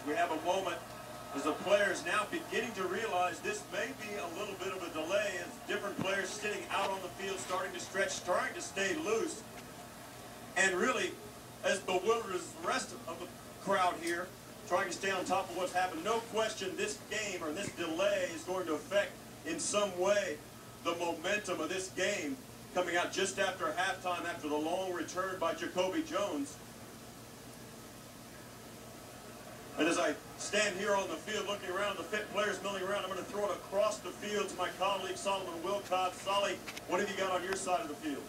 We have a moment as the players now beginning to realize this may be a little bit of a delay as different players sitting out on the field, starting to stretch, trying to stay loose. And really, as bewildered as the rest of the crowd here, trying to stay on top of what's happened. No question this game or this delay is going to affect in some way the momentum of this game coming out just after halftime, after the long return by Jacoby Jones. And as I stand here on the field looking around, the fit players milling around, I'm going to throw it across the field to my colleague Solomon Wilcott. Solly, what have you got on your side of the field?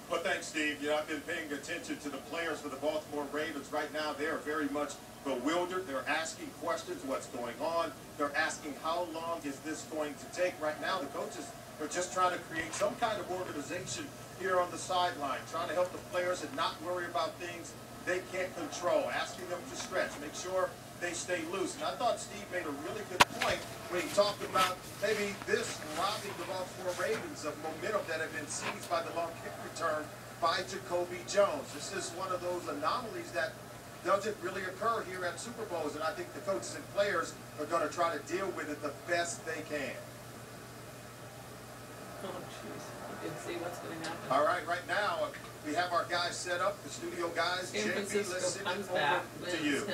Well, thanks, Steve. You know, I've been paying attention to the players for the Baltimore Ravens. Right now, they are very much bewildered. They're asking questions, what's going on. They're asking how long is this going to take. Right now, the coaches are just trying to create some kind of organization here on the sideline, trying to help the players and not worry about things they can't control, asking them to stretch, make sure they stay loose. And I thought Steve made a really good point when he talked about maybe this robbing the Baltimore Ravens of momentum that had been seized by the long kick return by Jacoby Jones. This is one of those anomalies that doesn't really occur here at Super Bowls, and I think the coaches and players are going to try to deal with it the best they can. Oh, jeez. You can see what's going to happen. All right, right now, we have our guys set up, the studio guys. San JP, Francisco let's send comes it back, over to you.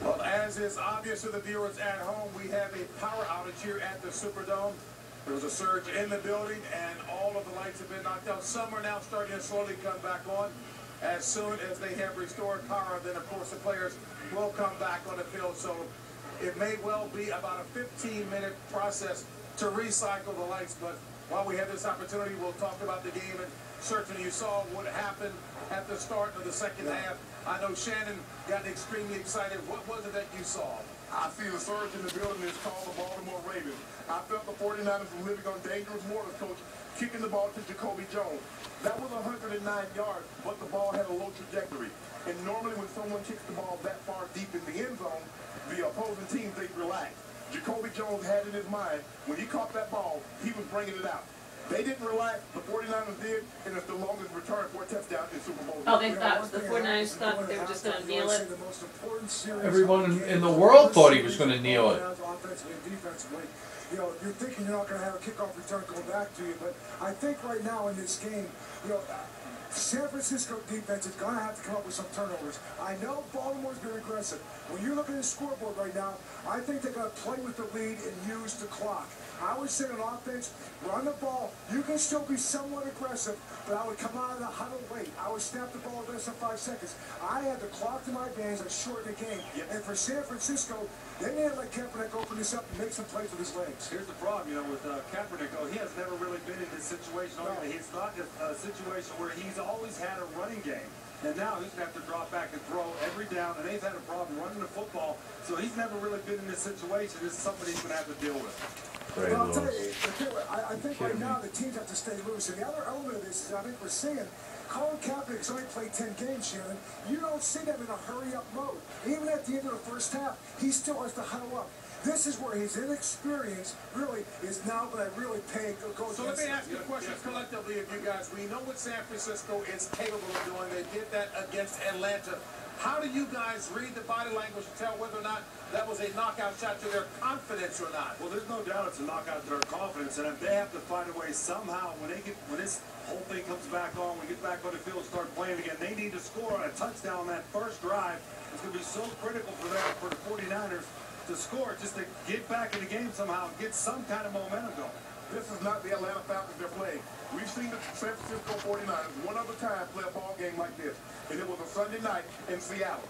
Well, as is obvious to the viewers at home, we have a power outage here at the Superdome. There was a surge in the building, and all of the lights have been knocked out. Some are now starting to slowly come back on. As soon as they have restored power, then, of course, the players will come back on the field. So it may well be about a 15-minute process to recycle the lights. But while we have this opportunity, we'll talk about the game. And certainly you saw what happened at the start of the second half. I know Shannon got extremely excited. What was it that you saw? I see the surge in the building is called the Baltimore Ravens. I felt the 49ers were living on dangerous waters, Coach, kicking the ball to Jacoby Jones. That was 109 yards, but the ball had a low trajectory. And normally when someone kicks the ball that far deep in the end zone, the opposing team, they relax. Jacoby Jones had in his mind, when he caught that ball, he was bringing it out. They didn't relax, the 49ers did, and it's the longest return for a touchdown in Super Bowl. Oh, they thought, the 49ers thought they were just going to kneel it. Everyone in the world thought he was going to kneel it. Offensively and defensively. You know, you're thinking you're not going to have a kickoff return going back to you, but I think right now in this game, you know, San Francisco defense is going to have to come up with some turnovers. I know Baltimore's been aggressive. When you look at the scoreboard right now, I think they're going to play with the lead and use the clock. I would say on offense, run the ball. You can still be somewhat aggressive, but I would come out of the huddle late. I would snap the ball less than 5 seconds. I had the clock to my advantage and shorten the game. And for San Francisco, they need to let Kaepernick open this up and make some plays with his legs. Here's the problem, you know, with Kaepernick. He has never really been in this situation. No. It's not a situation where he's always had a running game. And now he's going to have to drop back and throw every down, and they've had a problem running the football. So he's never really been in this situation. This is something he's going to have to deal with. Well, I'll tell you, I think right now the teams have to stay loose. And the other element of this is I think we're seeing Colin Kaepernick's only played 10 games, Shannon. You don't see them in a hurry-up mode. Even at the end of the first half, he still has to huddle up. This is where his inexperience really is now going to really pay. So let me ask you a question collectively of you guys. We know what San Francisco is capable of doing. They did that against Atlanta. How do you guys read the body language to tell whether or not that was a knockout shot to their confidence or not? Well, there's no doubt it's a knockout to their confidence, and if they have to find a way somehow when this whole thing comes back on, we get back on the field and start playing again, they need to score a touchdown on that first drive. It's going to be so critical for them, for the 49ers, to score just to get back in the game somehow and get some kind of momentum going. This is not the Atlanta Falcons they're playing. We've seen the San Francisco 49ers one other time play a ball game like this, and it was a Sunday night in Seattle.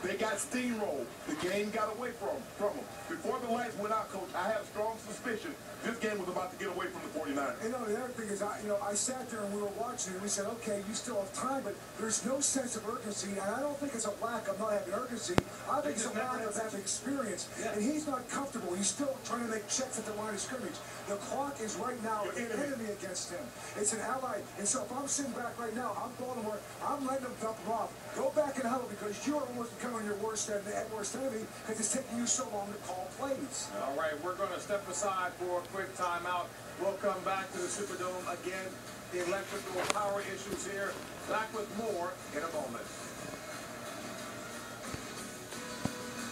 They got steamrolled. The game got away from them. Before the lights went out, Coach, I had a strong suspicion this game was about to get away from the 49ers. You know, the other thing is, I sat there and we were watching and we said, okay, you still have time, but there's no sense of urgency, and I don't think it's a lack of not having urgency. I think it's a lack of having experience, and he's not comfortable. He's still trying to make checks at the line of scrimmage. The clock is right now an enemy against him. It's an ally, and so if I'm sitting back right now, I'm Baltimore, I'm letting them dump him off. Go back and huddle because you're almost becoming your worst enemy because it's taking you so long to call plays. All right, we're going to step aside for a quick timeout. We'll come back to the Superdome again. The electrical power issues here. Back with more in a moment.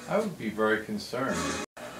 I would be very concerned.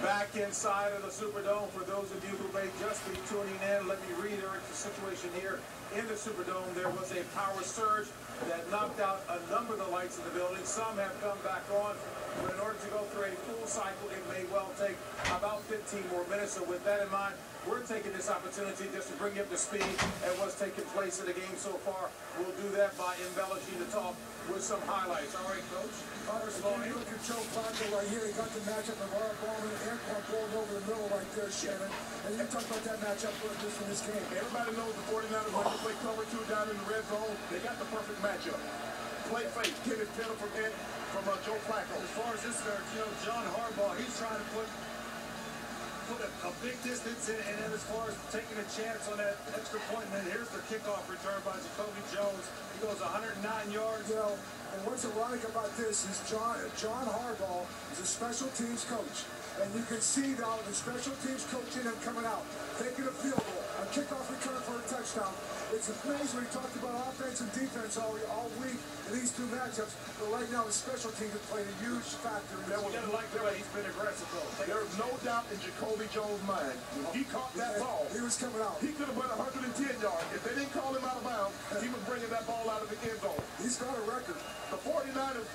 Back inside of the Superdome, for those of you who may just be tuning in, let me reiterate the situation here. In the Superdome, there was a power surge that knocked out a number of the lights in the building. Some have come back on, but in order to go through a full cycle, it may well take about 15 more minutes. So with that in mind, we're taking this opportunity just to bring you up to speed at what's taking place in the game so far. We'll do that by embellishing the talk with some highlights. All right, Coach? First of all, you look at Joe Flacco right here. He got the matchup of Aaron Bowman and Antoine Bowman over the middle right there, Shannon. And you talk about that matchup for just in this game. Everybody knows the 49ers like to play cover 2 down in the red zone. They got the perfect matchup. Play fake, get it pedal from Joe Flacco. As far as this goes, you know, John Harbaugh, he's trying to put a big distance in, and then as far as taking a chance on that extra point, and then here's the kickoff return by Jacoby Jones. He goes 109 yards. You know, and what's ironic about this is John Harbaugh is a special teams coach. And you can see now the special teams coach in him coming out, taking a field goal, a kickoff return for a touchdown. It's amazing. We talked about offense and defense all week in these two matchups, but right now the special teams have played a huge factor in this. You gotta like the way he's been aggressive, though. There's no doubt in Jacoby Jones' mind. When he caught that ball, He was coming out. he could have went 110 yards. If they didn't call him out of bounds, he was bringing that ball out of the end zone. He's got a record. The 49ers,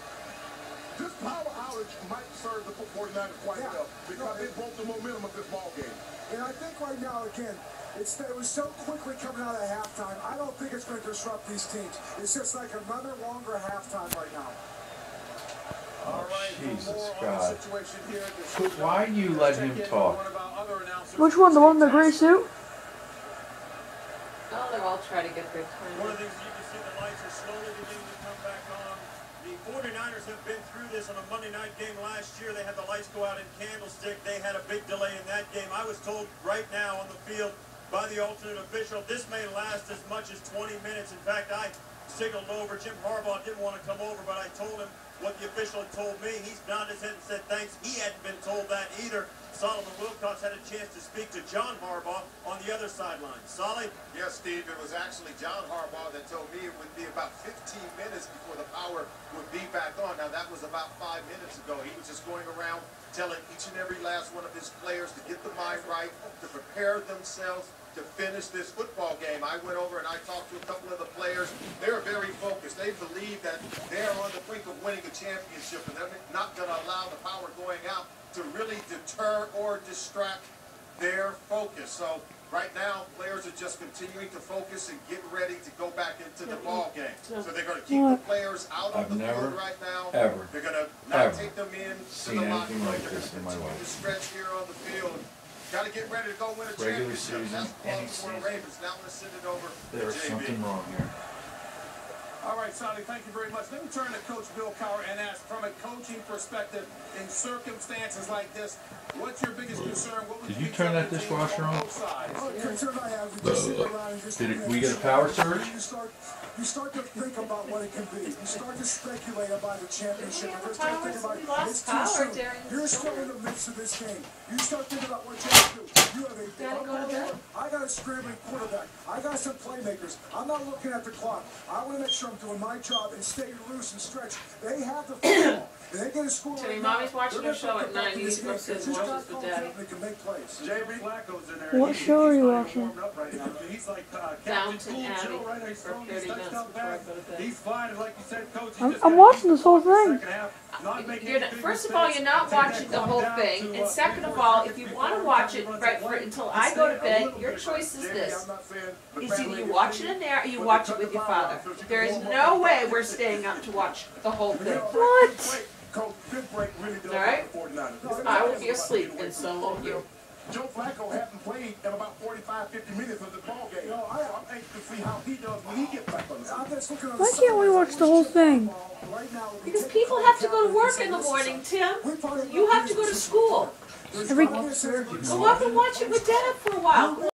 this power outage might serve the 49ers quite well because it broke the momentum of this ball game. And I think right now, again, it was so quickly coming out of halftime. I don't think it's going to disrupt these teams. It's just like another longer halftime right now. All right, Jesus more on God. the situation here at the Superdome. Why do you let him Check in talk? with one of our other announcers. Which one? The one in the gray suit? Oh, they'll all try to get their time. One of the things you can see, the lights are slowly beginning to come back on. The 49ers have been through this on a Monday night game last year. They had the lights go out in Candlestick. They had a big delay in that game. I was told right now on the field by the alternate official, this may last as much as 20 minutes. In fact, I signaled over. Jim Harbaugh didn't want to come over, but I told him what the official had told me. He's nodded his head and said thanks. He hadn't been told that either. Solomon Wilcox had a chance to speak to John Harbaugh on the other sideline. Solly? Yes, Steve, it was actually John Harbaugh that told me it would be about 15 minutes before the power would be back on. Now, that was about 5 minutes ago. He was just going around telling each and every last one of his players to get the mind right, to prepare themselves to finish this football game. I went over and I talked to a couple of the players. They're very focused. They believe that they're on the brink of winning a championship, and they're not going to allow the power going out to really deter or distract their focus. So right now, players are just continuing to focus and get ready to go back into the ball game. So they're going to keep the players out of the field right now. They're going to not take them in to the locker room. They're going to continue to stretch here on the field. Got to get ready to go win a Regular championship. season, That's the any Baltimore season. Ravens. Now let's send it over to There's JB. something wrong here. All right, Sonny, thank you very much. Let me turn to Coach Bill Cowher and ask, from a coaching perspective, in circumstances like this, what's your biggest concern? What would Did you you turn tell that the team dishwasher on? both sides? Well, the concern I have is just sitting around and just Did we get a power surge? You start to think about what it can be. You start to speculate about the championship. Yeah, You start to think we about lost it's too power soon. during the You're still summer. in the midst of this game. You start thinking about what you have to do. You have a Gotta go to bed. I got a scrambling quarterback. I got some playmakers. I'm not looking at the clock. I want to make sure I'm doing my job and stay loose and stretch. They have the football. They get a score. Timmy, right now. Mommy's watching They're her show gonna at come back 9. to You this need to go game. sit and Just watch got this with confident Daddy. they can make plays. JB Flacco's in there. What show are you He's watching? warmed up right now. He's like Captain Downton Cool Abbey Joe, right? He's for throwing 30 these minutes touchdown before I passes. go to bed. He's fine, and like you said, Coach. I'm watching this whole thing. First of all, you're not watching the whole thing, and second of all, if you want to watch it right for until I go to bed, your choice is this: is either you watch it in there or you watch it with your father. There is no way we're staying up to watch the whole thing. What? Coach, this break really does All right. for the 49ers. I will be asleep, and so will you. Joe Flacco hasn't played in about 45, 50 minutes of the ball game. No, I'm anxious to see how he does when he gets back on the I'm just looking on Why the can't we sidelines. watch the whole thing? Right now, we Because take people the have to go to call work down in the and morning, say, Tim. we probably You have to go to school. There's Every- probably a certain- Go up and watch it with Dad for a while. Go